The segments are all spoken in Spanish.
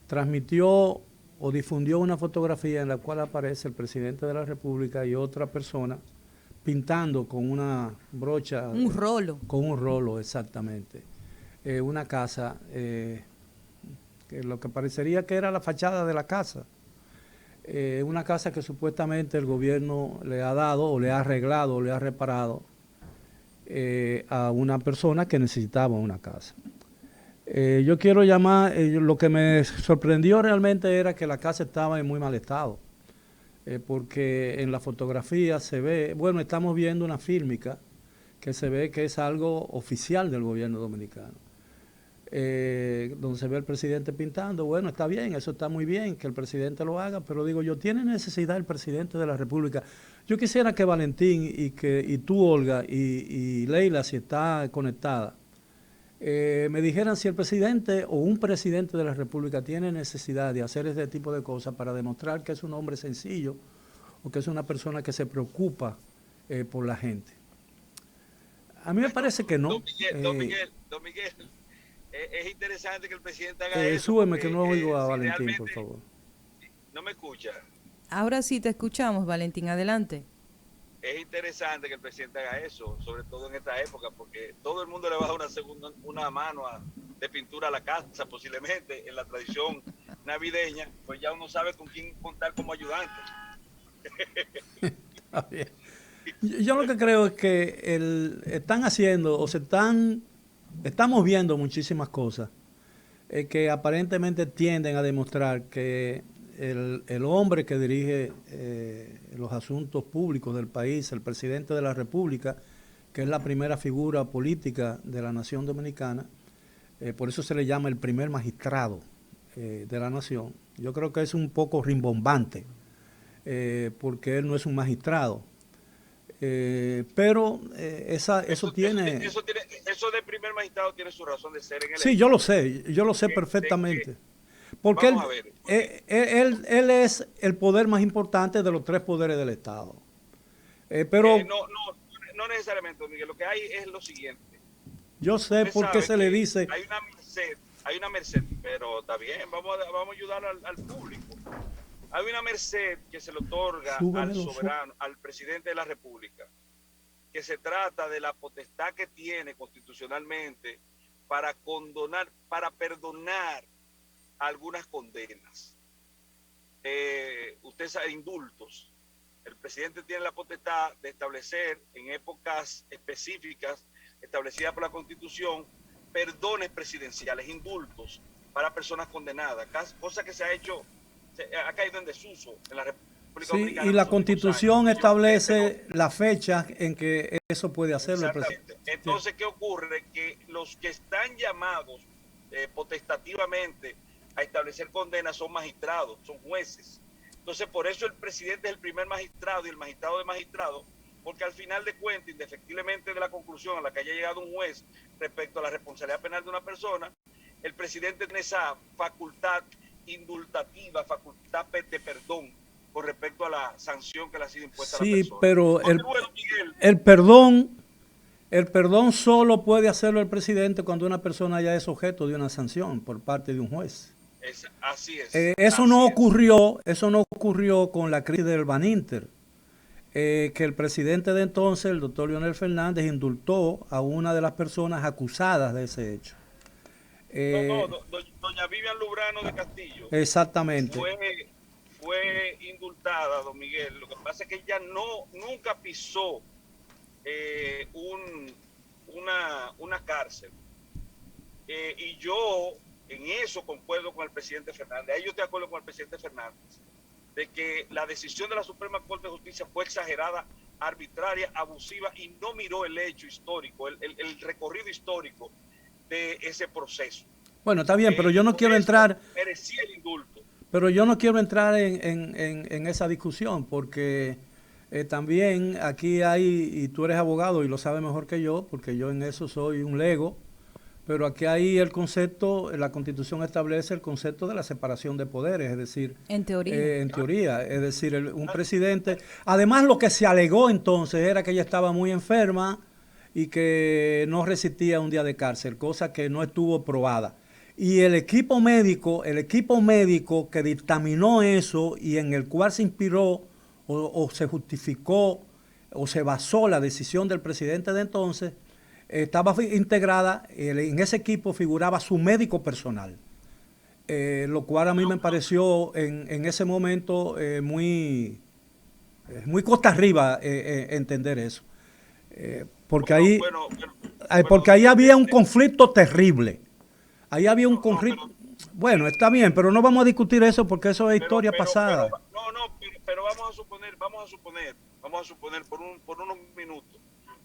transmitió o difundió una fotografía en la cual aparece el presidente de la República y otra persona pintando con una brocha, Un rolo. con un rolo exactamente, una casa, que lo que parecería que era la fachada de la casa. Una casa que supuestamente el gobierno le ha dado o le ha arreglado o le ha reparado a una persona que necesitaba una casa. Yo quiero llamar, lo que me sorprendió realmente era que la casa estaba en muy mal estado, porque en la fotografía se ve, bueno, estamos viendo una fílmica que se ve que es algo oficial del gobierno dominicano, donde se ve el presidente pintando. Bueno, está bien, eso está muy bien que el presidente lo haga, pero digo yo, ¿tiene necesidad el presidente de la República? Yo quisiera que Valentín y tú, Olga, y Leila, si está conectada, me dijeran si el presidente o un presidente de la República tiene necesidad de hacer este tipo de cosas para demostrar que es un hombre sencillo o que es una persona que se preocupa por la gente. A mí me Bueno, parece que no. Don Miguel, es interesante que el presidente haga eso Súbeme que porque no oigo a si Valentín, por realmente favor. no me escucha, Ahora sí te escuchamos, Valentín, adelante. es interesante que el presidente haga eso, sobre todo en esta época, porque todo el mundo le va a dar una mano de pintura a la casa, posiblemente en la tradición navideña, pues ya uno sabe con quién contar como ayudante. Está bien. Yo lo que creo es que están haciendo o estamos viendo muchísimas cosas que aparentemente tienden a demostrar que el hombre que dirige los asuntos públicos del país, el presidente de la República, que es la primera figura política de la nación dominicana, por eso se le llama el primer magistrado de la nación. Yo creo que es un poco rimbombante, porque él no es un magistrado. Pero eso tiene... Eso de primer magistrado tiene su razón de ser en el Sí, hecho yo lo sé de que, perfectamente. Porque vamos a ver, porque él es el poder más importante de los tres poderes del Estado. Pero no necesariamente, don Miguel, lo que hay es lo siguiente. yo sé Usted por qué sabe se le que dice... hay una merced, pero está bien, vamos a ayudar al público. Hay una merced que se le otorga al soberano, al presidente de la República, que se trata de la potestad que tiene constitucionalmente para condonar, para perdonar algunas condenas. Usted sabe, indultos. El presidente tiene la potestad de establecer en épocas específicas establecidas por la Constitución perdones presidenciales, indultos para personas condenadas, cosa que ha caído en desuso en la República Sí, Dominicana y en la los últimos Constitución años. establece la fecha en que eso puede hacerlo el presidente. Exactamente. Entonces, ¿qué ocurre? Que los que están llamados potestativamente a establecer condenas son magistrados, son jueces. Entonces, por eso el presidente es el primer magistrado y el magistrado de magistrados, porque al final de cuentas, indefectiblemente de la conclusión a la que haya llegado un juez respecto a la responsabilidad penal de una persona, el presidente tiene esa facultad indultativa, facultad de perdón con respecto a la sanción que le ha sido impuesta a la Sí, persona. pero Bueno, Miguel, el perdón, el perdón solo puede hacerlo el presidente cuando una persona ya es objeto de una sanción por parte de un juez. así es. Eso no ocurrió con la crisis del Baninter, que el presidente de entonces, el doctor Leonel Fernández, indultó a una de las personas acusadas de ese hecho. Doña Vivian Lubrano de Castillo Exactamente. fue indultada, don Miguel. Lo que pasa es que ella nunca pisó una cárcel. Y yo en eso concuerdo con el presidente Fernández. Ahí yo estoy de acuerdo con el presidente Fernández de que la decisión de la Suprema Corte de Justicia fue exagerada, arbitraria, abusiva y no miró el hecho histórico, el recorrido histórico de ese proceso. Bueno, está bien, pero yo no quiero entrar... Merecía el indulto. Pero yo no quiero entrar en esa discusión porque también aquí hay, y tú eres abogado y lo sabes mejor que yo, porque yo en eso soy un lego, pero aquí hay el concepto, la Constitución establece el concepto de la separación de poderes, es decir, en teoría, es decir, un presidente, además lo que se alegó entonces era que ella estaba muy enferma y que no resistía un día de cárcel, cosa que no estuvo probada. Y el equipo médico que dictaminó eso y en el cual se inspiró o se justificó o se basó la decisión del presidente de entonces, estaba integrada, en ese equipo figuraba su médico personal, lo cual a mí me pareció en ese momento muy costa arriba entender eso. Porque ahí había un conflicto terrible. Ahí había un conflicto. Bueno, está bien, pero no vamos a discutir eso porque eso es historia pasada. Pero vamos a suponer por unos minutos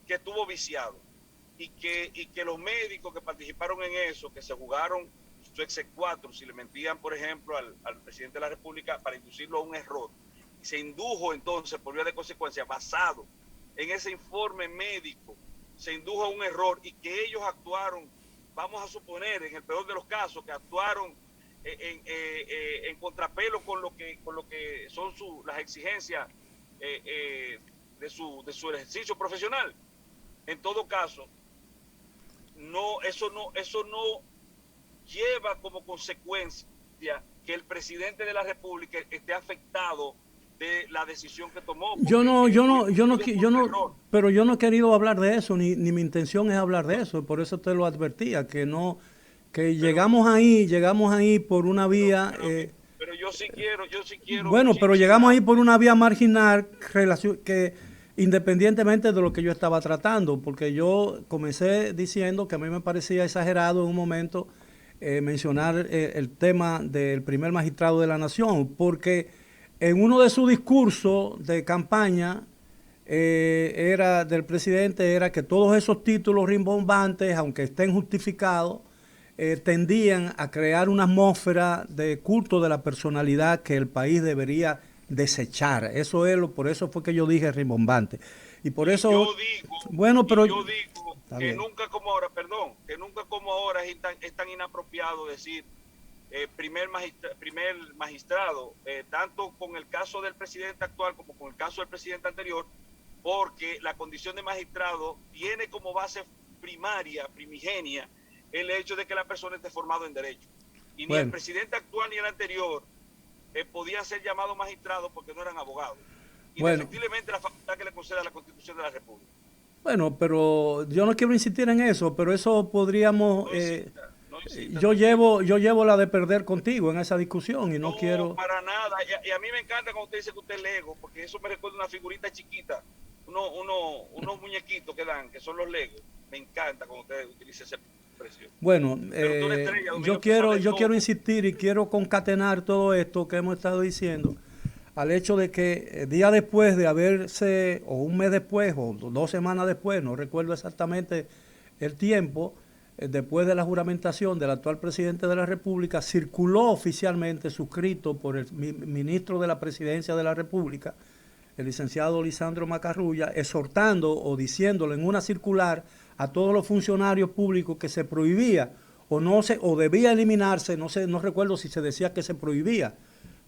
que estuvo viciado y que los médicos que participaron en eso, que se jugaron su exequatur, si le mentían, por ejemplo, al presidente de la República para inducirlo a un error, y se indujo entonces por vía de consecuencia, basado en ese informe médico, se indujo a un error y que ellos actuaron, vamos a suponer, en el peor de los casos, que actuaron en contrapelo con lo que son las exigencias de su ejercicio profesional. En todo caso, eso no lleva como consecuencia que el presidente de la República esté afectado de la decisión que tomó. Pero yo no he querido hablar de eso, ni mi intención es hablar de eso, por eso te lo advertía, que llegamos ahí por una vía... pero yo sí quiero... Bueno, pero llegamos ahí por una vía marginal que independientemente de lo que yo estaba tratando, porque yo comencé diciendo que a mí me parecía exagerado en un momento mencionar el tema del primer magistrado de la nación, porque en uno de sus discursos de campaña del presidente era que todos esos títulos rimbombantes, aunque estén justificados, tendían a crear una atmósfera de culto de la personalidad que el país debería desechar. Por eso fue que yo dije rimbombante. Y por eso... Yo digo que nunca como ahora es tan inapropiado decir primer magistrado, tanto con el caso del presidente actual como con el caso del presidente anterior, porque la condición de magistrado tiene como base primigenia, el hecho de que la persona esté formado en derecho. Y ni el presidente actual ni el anterior podían ser llamados magistrados porque no eran abogados. Indefectiblemente la facultad que le concede la Constitución de la República. Bueno, pero yo no quiero insistir en eso, pero eso podríamos... yo llevo la de perder contigo en esa discusión y no quiero... para nada. Y a mí me encanta cuando usted dice que usted es Lego, porque eso me recuerda una figurita chiquita, unos muñequitos que son los Legos. Me encanta cuando usted utiliza ese expresión. Bueno, yo quiero insistir y quiero concatenar todo esto que hemos estado diciendo al hecho de que día después de haberse, o un mes después, o 2 semanas después, no recuerdo exactamente el tiempo, después de la juramentación del actual presidente de la República, circuló oficialmente, suscrito por el ministro de la Presidencia de la República, el licenciado Lisandro Macarrulla, exhortando o diciéndole en una circular a todos los funcionarios públicos que se prohibía o debía eliminarse, no recuerdo si se decía que se prohibía,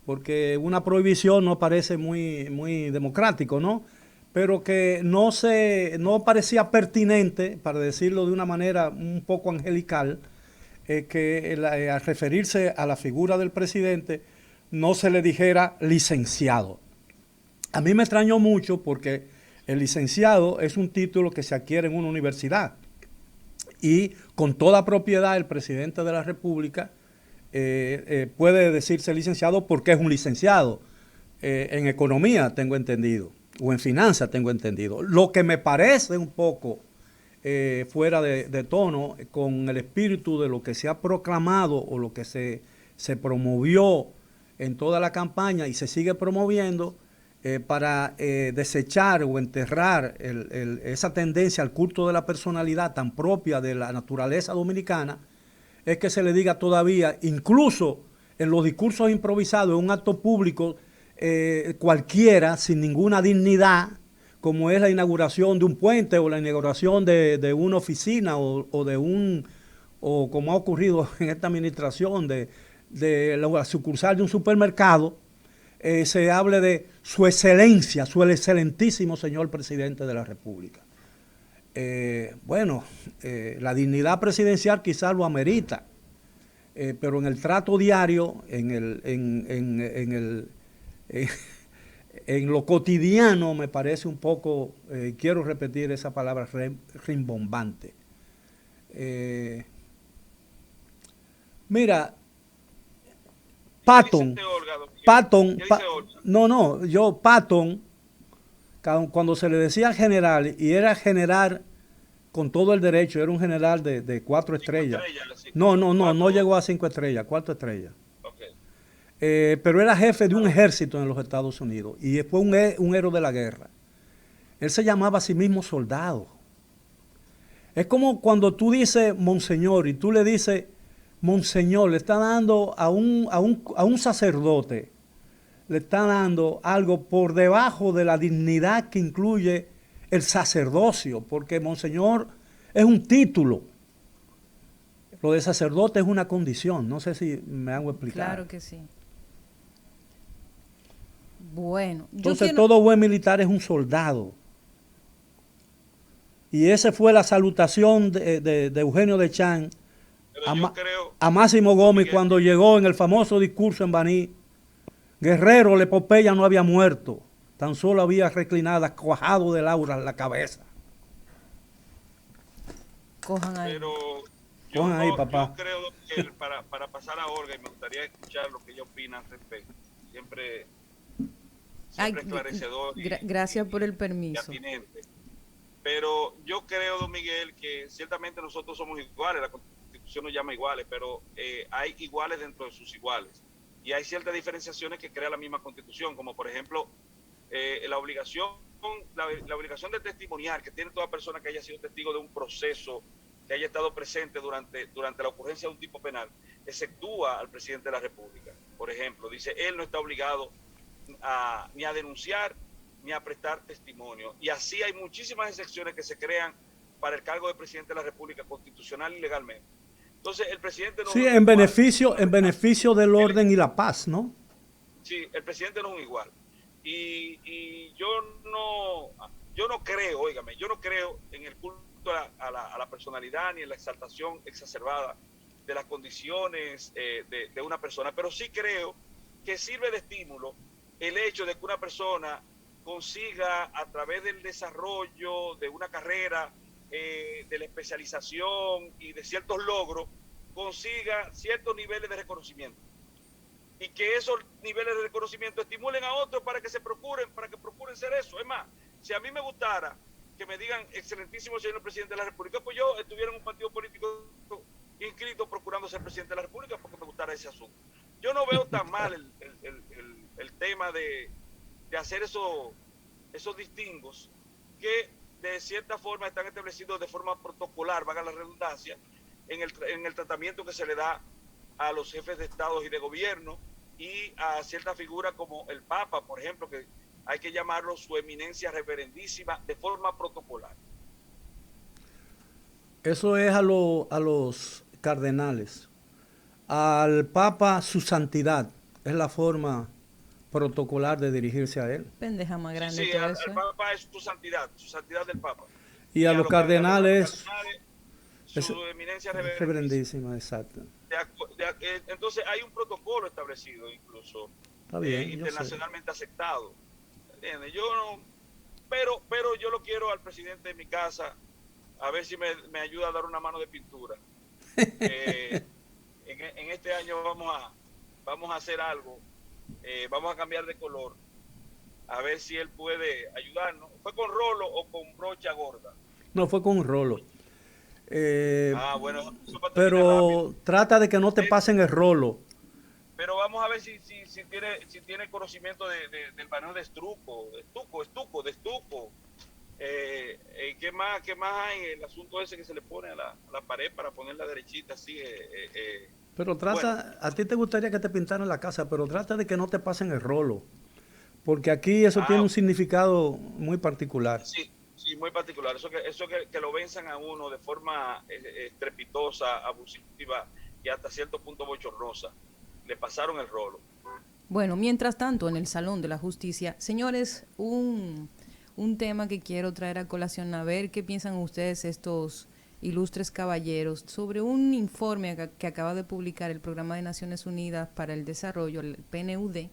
porque una prohibición no parece muy democrático, ¿no? Pero que no parecía pertinente, para decirlo de una manera un poco angelical, que al referirse a la figura del presidente no se le dijera licenciado. A mí me extrañó mucho porque el licenciado es un título que se adquiere en una universidad y con toda propiedad el presidente de la República puede decirse licenciado porque es un licenciado. En economía tengo entendido, o en finanzas tengo entendido. Lo que me parece un poco fuera de tono con el espíritu de lo que se ha proclamado o lo que se promovió en toda la campaña y se sigue promoviendo para desechar o enterrar esa tendencia al culto de la personalidad tan propia de la naturaleza dominicana, es que se le diga todavía, incluso en los discursos improvisados, en un acto público cualquiera, sin ninguna dignidad, como es la inauguración de un puente o la inauguración de una oficina o como ha ocurrido en esta administración de la sucursal de un supermercado, se hable de su excelencia, su excelentísimo señor presidente de la República. La dignidad presidencial quizás lo amerita, pero en el trato diario, en lo cotidiano, me parece un poco, quiero repetir esa palabra, rimbombante. Mira, Patton, cuando se le decía general, y era general con todo el derecho, era un general de 4 estrellas. No llegó a 5 estrellas, 4 estrellas. Okay. Pero era jefe de un ejército en los Estados Unidos y fue un héroe de la guerra. Él se llamaba a sí mismo soldado. Es como cuando tú dices monseñor y tú le dices monseñor, le está dando a un sacerdote, le está dando algo por debajo de la dignidad que incluye el sacerdocio, porque monseñor es un título. Lo de sacerdote es una condición. No sé si me hago explicar. Claro que sí. Bueno. Entonces todo buen militar es un soldado. Y esa fue la salutación de Eugenio Deschamps a Máximo Gómez cuando llegó en el famoso discurso en Baní. Guerrero, la epopeya no había muerto, tan solo había reclinada, cuajado de laura la cabeza. Cojan ahí. Pero Cojan ahí, papá. Yo creo que para pasar a Olga, y me gustaría escuchar lo que ella opina al respecto. Siempre esclarecedor. Gracias por el permiso. Pero yo creo, don Miguel, que ciertamente nosotros somos iguales, la Constitución nos llama iguales, pero hay iguales dentro de sus iguales. Y hay ciertas diferenciaciones que crea la misma Constitución, como por ejemplo la obligación de testimoniar que tiene toda persona que haya sido testigo de un proceso, que haya estado presente durante la ocurrencia de un tipo penal, exceptúa al presidente de la República. Por ejemplo, dice, él no está obligado ni a denunciar ni a prestar testimonio. Y así hay muchísimas excepciones que se crean para el cargo de presidente de la República, constitucional y legalmente. Entonces, el presidente no... Sí, en beneficio del orden y la paz, ¿no? Sí, el presidente no es un igual. Y yo no creo, óigame, yo no creo en el culto a la personalidad ni en la exaltación exacerbada de las condiciones de una persona, pero sí creo que sirve de estímulo el hecho de que una persona consiga, a través del desarrollo de una carrera, de la especialización y de ciertos logros, consiga ciertos niveles de reconocimiento. Y que esos niveles de reconocimiento estimulen a otros para que procuren ser eso. Es más, si a mí me gustara que me digan, excelentísimo señor presidente de la República, pues yo estuviera en un partido político inscrito procurando ser presidente de la República porque me gustara ese asunto. Yo no veo tan mal el tema de hacer esos distingos que de cierta forma están establecidos de forma protocolar, valga la redundancia, en el tratamiento que se le da a los jefes de Estado y de gobierno y a cierta figura como el Papa, por ejemplo, que hay que llamarlo su eminencia reverendísima de forma protocolar. Eso es a los cardenales. Al Papa, su santidad, es la forma protocolar de dirigirse a él. Pendeja más grande. Sí, el Papa es su santidad del Papa. Y a los cardenales, su eminencia reverendísima, exacto. Entonces hay un protocolo establecido incluso, está bien, internacionalmente aceptado. ¿Entiendes? Yo no, pero yo lo quiero al presidente de mi casa, a ver si me ayuda a dar una mano de pintura. En este año vamos a hacer algo, vamos a cambiar de color, a ver si él puede ayudarnos. ¿Fue con rolo o con brocha gorda? No, fue con un rolo. Bueno, pero trata de que no te pasen el rolo. Pero vamos a ver si tiene conocimiento del manejo de estuco. ¿Qué más hay? El asunto ese que se le pone a la pared para ponerla derechita así. Pero trata, a ti te gustaría que te pintaran la casa, pero trata de que no te pasen el rolo. Porque aquí eso tiene un significado muy particular. Sí, muy particular. Eso que lo venzan a uno de forma estrepitosa, abusiva y hasta cierto punto bochornosa. Le pasaron el rolo. Bueno, mientras tanto, en el Salón de la Justicia, señores, un tema que quiero traer a colación, a ver qué piensan ustedes estos ilustres caballeros, sobre un informe que acaba de publicar el Programa de Naciones Unidas para el Desarrollo, el PNUD,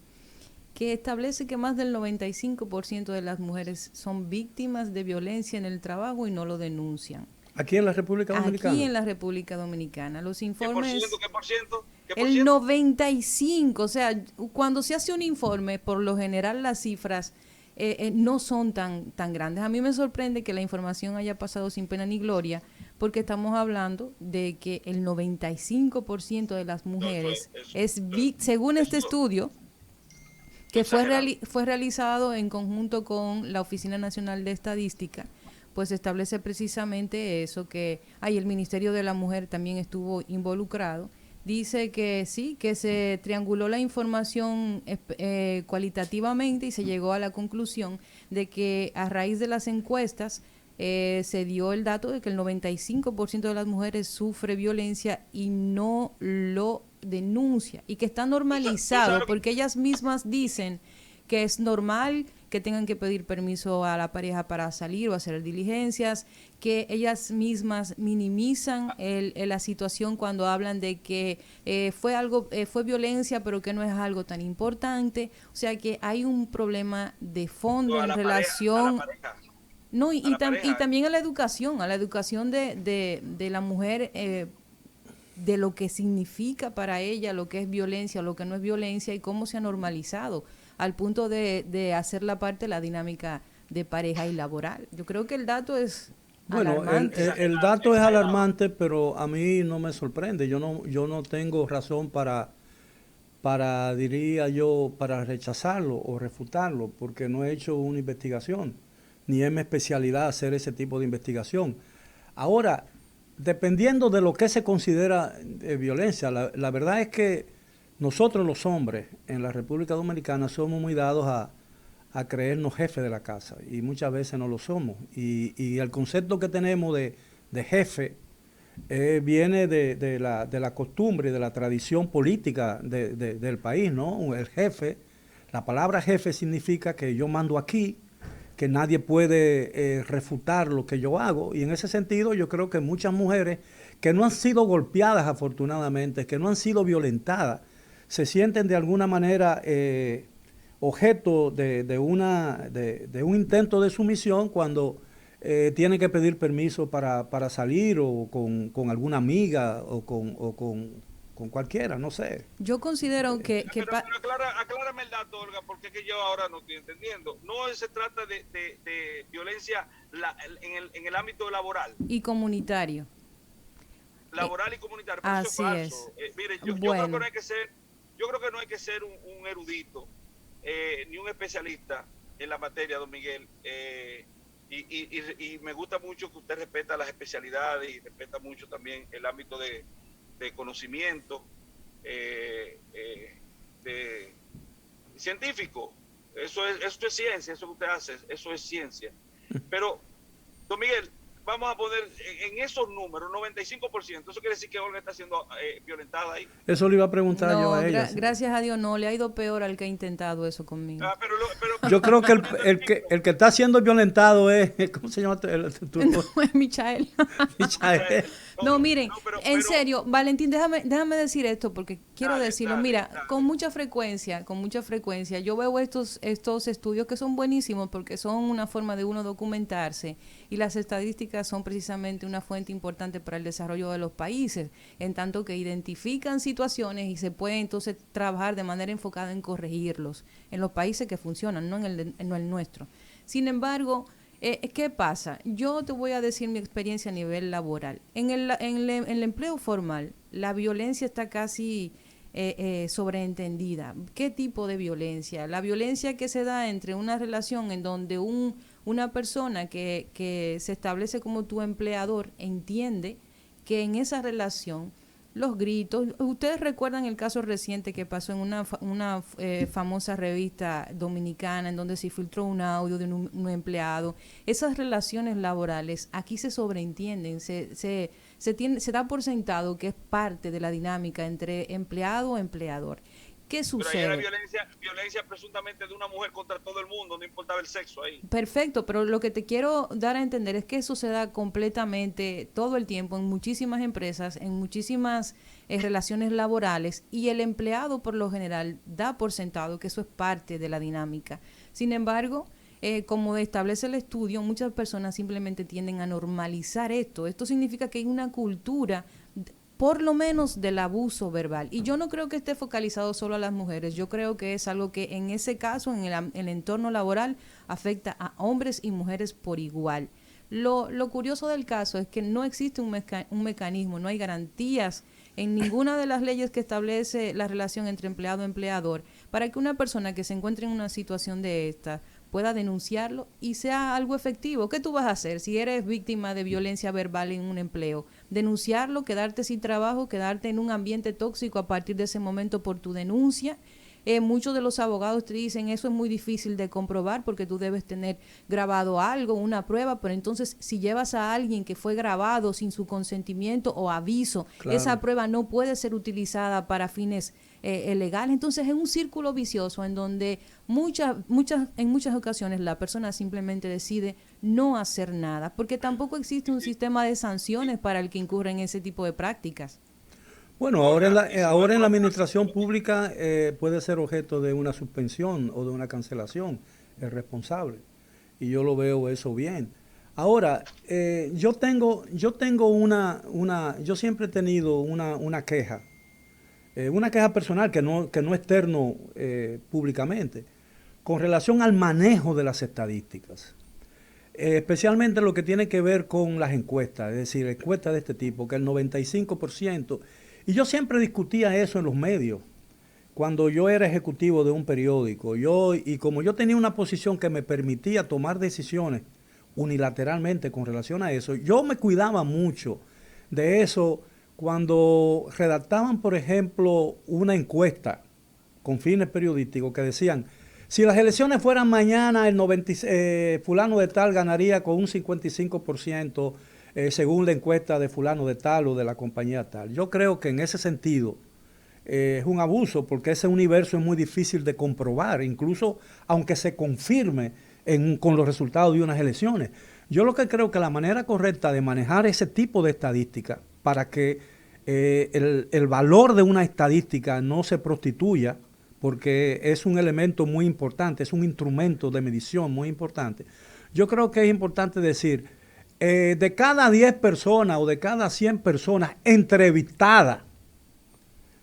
que establece que más del 95% de las mujeres son víctimas de violencia en el trabajo y no lo denuncian. ¿Aquí en la República Dominicana? Aquí en la República Dominicana. Los informes... ¿Qué por ciento? El 95%. O sea, cuando se hace un informe, por lo general las cifras no son tan grandes. A mí me sorprende que la información haya pasado sin pena ni gloria, porque estamos hablando de que el 95% de las mujeres según este estudio, que fue realizado en conjunto con la Oficina Nacional de Estadística, pues establece precisamente eso, que el Ministerio de la Mujer también estuvo involucrado. Dice que sí, que se trianguló la información cualitativamente y se llegó a la conclusión de que a raíz de las encuestas se dio el dato de que el 95% de las mujeres sufre violencia y no lo denuncia, y que está normalizado porque ellas mismas dicen que es normal que tengan que pedir permiso a la pareja para salir o hacer diligencias, que ellas mismas minimizan la situación cuando hablan de que fue violencia, pero que no es algo tan importante. O sea que hay un problema de fondo en relación... No, y también a la educación de la mujer, de lo que significa para ella, lo que es violencia, lo que no es violencia, y cómo se ha normalizado al punto de hacerla parte de la dinámica de pareja y laboral. Yo creo que el dato es alarmante. El dato es alarmante, pero a mí no me sorprende. Yo no tengo razón para rechazarlo o refutarlo, porque no he hecho una investigación, ni es mi especialidad hacer ese tipo de investigación. Ahora, dependiendo de lo que se considera violencia, la verdad es que nosotros los hombres en la República Dominicana somos muy dados a creernos jefes de la casa, y muchas veces no lo somos. Y el concepto que tenemos de jefe viene de la costumbre y de la tradición política del país, ¿no? El jefe, la palabra jefe significa que yo mando aquí, que nadie puede refutar lo que yo hago, y en ese sentido yo creo que muchas mujeres que no han sido golpeadas afortunadamente, que no han sido violentadas, se sienten de alguna manera objeto de un intento de sumisión cuando tienen que pedir permiso para salir, o con alguna amiga, o con cualquiera, no sé. Yo considero que... Pero aclárame el dato, Olga, porque es que yo ahora no estoy entendiendo. No se trata de violencia en el ámbito laboral. Y comunitario. Laboral y comunitario, pero así eso es falso. Mire, yo creo que no hay que ser... Yo creo que no hay que ser un erudito, ni un especialista en la materia, don Miguel. Y me gusta mucho que usted respeta las especialidades y respeta mucho también el ámbito de conocimiento de científico. Eso es ciencia, eso que usted hace, eso es ciencia. Pero, don Miguel, vamos a poner en esos números, 95%, eso quiere decir que Olga está siendo violentada ahí. Eso le iba a preguntar yo a ella. Gracias a Dios no, le ha ido peor al que ha intentado eso conmigo. Yo creo que el que está siendo violentado es, ¿cómo se llama? No, es Michael. Michael. No, miren, en serio, Valentín, déjame decir esto porque quiero decirlo. Mira, con mucha frecuencia, yo veo estos estudios que son buenísimos porque son una forma de uno documentarse, y las estadísticas son precisamente una fuente importante para el desarrollo de los países, en tanto que identifican situaciones y se puede entonces trabajar de manera enfocada en corregirlos en los países que funcionan, no en el nuestro. Sin embargo, ¿qué pasa? Yo te voy a decir mi experiencia a nivel laboral. En el empleo formal, la violencia está casi sobreentendida. ¿Qué tipo de violencia? La violencia que se da entre una relación en donde una persona que se establece como tu empleador entiende que en esa relación los gritos... Ustedes recuerdan el caso reciente que pasó en una famosa revista dominicana en donde se filtró un audio de un empleado. Esas relaciones laborales aquí se sobreentienden, se da por sentado que es parte de la dinámica entre empleado o empleador. ¿Qué Pero ahí era sucede? violencia presuntamente de una mujer contra todo el mundo, no importaba el sexo ahí. Perfecto, pero lo que te quiero dar a entender es que eso se da completamente todo el tiempo en muchísimas empresas, en muchísimas relaciones laborales, y el empleado por lo general da por sentado que eso es parte de la dinámica. Sin embargo, como establece el estudio, muchas personas simplemente tienden a normalizar esto. Esto significa que hay una cultura, por lo menos, del abuso verbal. Y yo no creo que esté focalizado solo a las mujeres. Yo creo que es algo que en ese caso, en el entorno laboral, afecta a hombres y mujeres por igual. Lo curioso del caso es que no existe un mecanismo, no hay garantías en ninguna de las leyes que establece la relación entre empleado y empleador para que una persona que se encuentre en una situación de esta pueda denunciarlo y sea algo efectivo. ¿Qué tú vas a hacer si eres víctima de violencia verbal en un empleo? Denunciarlo, quedarte sin trabajo, quedarte en un ambiente tóxico a partir de ese momento por tu denuncia. Muchos de los abogados te dicen eso es muy difícil de comprobar porque tú debes tener grabado algo, una prueba, pero entonces si llevas a alguien que fue grabado sin su consentimiento o aviso, Claro. esa prueba no puede ser utilizada para fines legales. Entonces es un círculo vicioso en donde en muchas ocasiones la persona simplemente decide no hacer nada, porque tampoco existe un sistema de sanciones para el que incurre en ese tipo de prácticas. Bueno, Olga, y si no hay ahora en la pruebas, administración pública puede ser objeto de una suspensión o de una cancelación el responsable. Y yo lo veo eso bien. Ahora, yo tengo yo siempre he tenido una queja personal que no externo públicamente, con relación al manejo de las estadísticas. Especialmente lo que tiene que ver con las encuestas, es decir, encuestas de este tipo, que el 95%, y yo siempre discutía eso en los medios, cuando yo era ejecutivo de un periódico, y como yo tenía una posición que me permitía tomar decisiones unilateralmente con relación a eso, yo me cuidaba mucho de eso cuando redactaban, por ejemplo, una encuesta con fines periodísticos que decían, si las elecciones fueran mañana, fulano de tal ganaría con un 55% según la encuesta de fulano de tal o de la compañía tal. Yo creo que en ese sentido es un abuso porque ese universo es muy difícil de comprobar, incluso aunque se confirme con los resultados de unas elecciones. Yo lo que creo que la manera correcta de manejar ese tipo de estadística para que el valor de una estadística no se prostituya, porque es un elemento muy importante, es un instrumento de medición muy importante. Yo creo que es importante decir, de cada 10 personas o de cada 100 personas entrevistadas,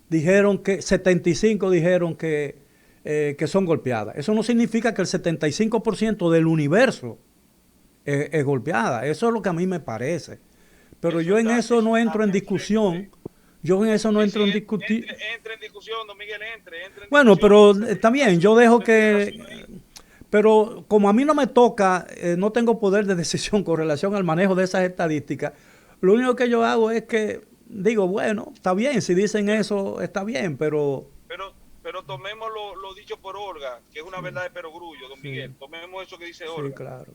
dijeron que 75 dijeron que son golpeadas. Eso no significa que el 75% del universo es golpeada. Eso es lo que a mí me parece. Pero yo en eso no entro en discusión. Yo en eso no entro en discutir. Entre en discusión, don Miguel, entre en Bueno, discusión. pero también yo dejo que... Pero como a mí no me toca, no tengo poder de decisión con relación al manejo de esas estadísticas, lo único que yo hago es que digo, bueno, está bien, si dicen eso, está bien, pero... Pero tomemos lo dicho por Olga, que es una verdad de perogrullo, don Miguel. Tomemos eso que dice Olga. Sí, claro.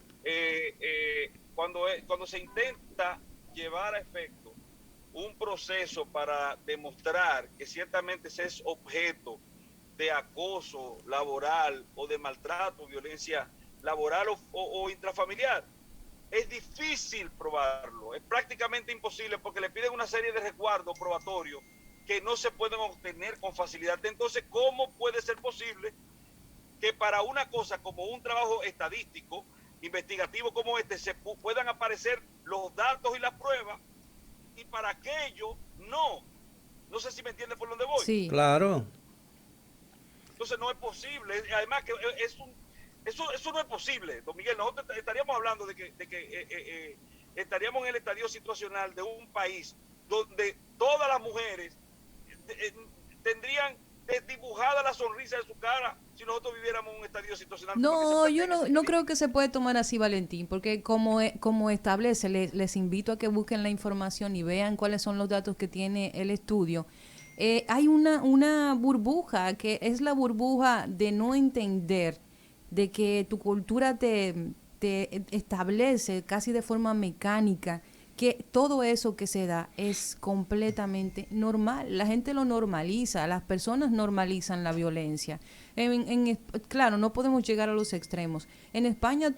Cuando se intenta llevar a efecto un proceso para demostrar que ciertamente se es objeto de acoso laboral o de maltrato, violencia laboral o intrafamiliar, es difícil probarlo, es prácticamente imposible porque le piden una serie de resguardos probatorios que no se pueden obtener con facilidad. Entonces, ¿cómo puede ser posible que para una cosa como un trabajo estadístico, investigativo como este, se puedan aparecer los datos y las pruebas y para aquello no? No sé si me entiende por dónde voy. Sí. Claro. Entonces no es posible. Además que eso no es posible, don Miguel. Nosotros estaríamos hablando de que estaríamos en el estadio situacional de un país donde todas las mujeres tendrían desdibujada la sonrisa de su cara si nosotros viviéramos en un estadio situacional. No, yo no creo que se puede tomar así, Valentín, porque como establece, les invito a que busquen la información y vean cuáles son los datos que tiene el estudio. Hay una burbuja, que es la burbuja de no entender, de que tu cultura te establece casi de forma mecánica que todo eso que se da es completamente normal. La gente lo normaliza, las personas normalizan la violencia. Claro, no podemos llegar a los extremos. En España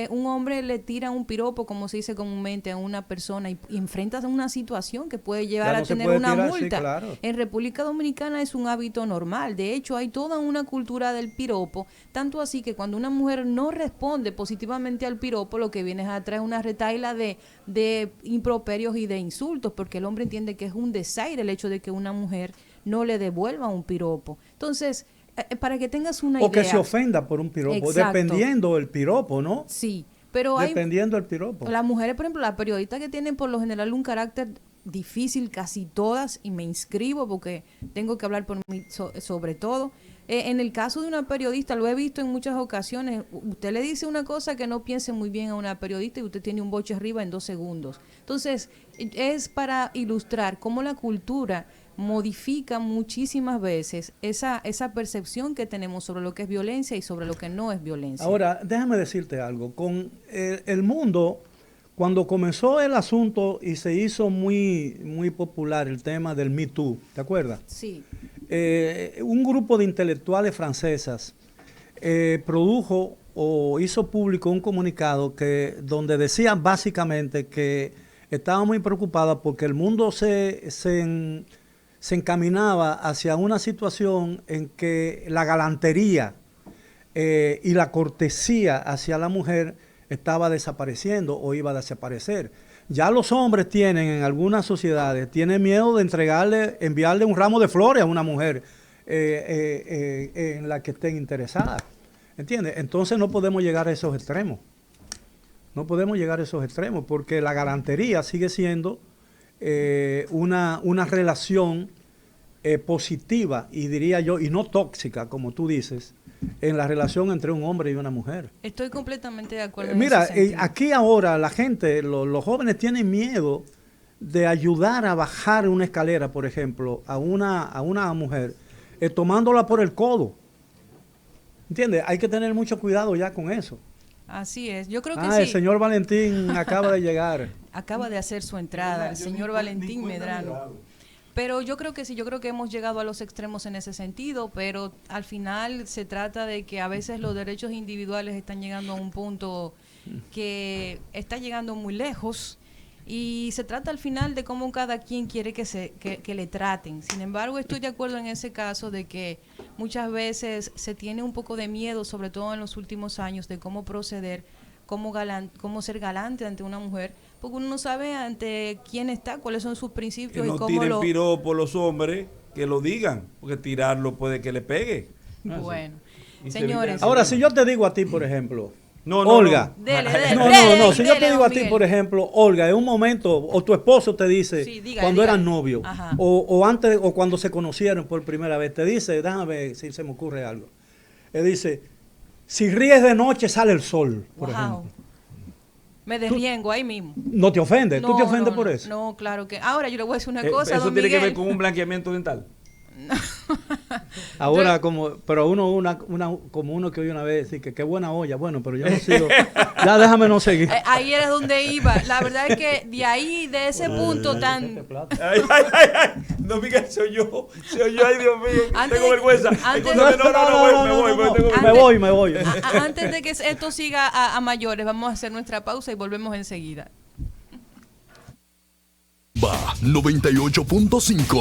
un hombre le tira un piropo, como se dice comúnmente, a una persona y enfrentas una situación que puede llevar a tener una multa. Sí, claro. En República Dominicana es un hábito normal. De hecho, hay toda una cultura del piropo, tanto así que cuando una mujer no responde positivamente al piropo, lo que viene es a traer una retaila de improperios y de insultos, porque el hombre entiende que es un desaire el hecho de que una mujer no le devuelva un piropo. Entonces, para que tengas una idea. O que se ofenda por un piropo, exacto, dependiendo del piropo, ¿no? Sí, pero dependiendo del piropo. Las mujeres, por ejemplo, las periodistas que tienen por lo general un carácter difícil, casi todas, y me inscribo porque tengo que hablar por mí sobre todo. En el caso de una periodista, lo he visto en muchas ocasiones, usted le dice una cosa que no piense muy bien a una periodista y usted tiene un boche arriba en 2 segundos. Entonces, es para ilustrar cómo la cultura modifica muchísimas veces esa percepción que tenemos sobre lo que es violencia y sobre lo que no es violencia. Ahora, déjame decirte algo. Con el mundo, cuando comenzó el asunto y se hizo muy popular el tema del Me Too, ¿te acuerdas? Sí. Un grupo de intelectuales francesas produjo o hizo público un comunicado donde decían básicamente que estaba muy preocupada porque el mundo se encaminaba hacia una situación en que la galantería y la cortesía hacia la mujer estaba desapareciendo o iba a desaparecer. Ya los hombres en algunas sociedades, tienen miedo de enviarle un ramo de flores a una mujer en la que estén interesadas. ¿Entiendes? Entonces no podemos llegar a esos extremos. No podemos llegar a esos extremos porque la galantería sigue siendo una relación positiva y diría yo, y no tóxica, como tú dices, en la relación entre un hombre y una mujer. Estoy completamente de acuerdo. Mira, aquí ahora la gente, los jóvenes tienen miedo de ayudar a bajar una escalera, por ejemplo, a una mujer, tomándola por el codo. ¿Entiendes? Hay que tener mucho cuidado ya con eso. Así es, yo creo que sí. El señor Valentín acaba de llegar. Acaba de hacer su entrada, el señor Valentín Medrano. Pero yo creo que sí, yo creo que hemos llegado a los extremos en ese sentido, pero al final se trata de que a veces los derechos individuales están llegando a un punto que está llegando muy lejos y se trata al final de cómo cada quien quiere que le traten. Sin embargo, estoy de acuerdo en ese caso de que muchas veces se tiene un poco de miedo, sobre todo en los últimos años, de cómo proceder, cómo ser galante ante una mujer, porque uno no sabe ante quién está, cuáles son sus principios que no y cómo tiren piropos los hombres, que lo digan, porque tirarlo puede que le pegue. Bueno, señores. Ahora, si yo te digo a ti, por ejemplo, Olga. No, si yo te digo a ti, por ejemplo, Olga, en un momento, o tu esposo te dice, cuando eran novios, o antes, o cuando se conocieron por primera vez, te dice, déjame ver si se me ocurre algo. Él dice, si ríes de noche sale el sol, por ejemplo. Me desriengo ahí mismo. ¿No te ofende? ¿Tú te ofendes por eso? No, claro que. Ahora yo le voy a decir una cosa, ¿Eso tiene que ver con un blanqueamiento dental? Ahora, pero como uno que oye una vez decir que qué buena olla, bueno, pero yo no sigo. Ya déjame no seguir. Ahí era donde iba. La verdad es que de ese punto tan. Ay. No, Miguel, soy yo, ay Dios mío, tengo vergüenza. Me voy. Antes de que esto siga a mayores, vamos a hacer nuestra pausa y volvemos enseguida. 98.5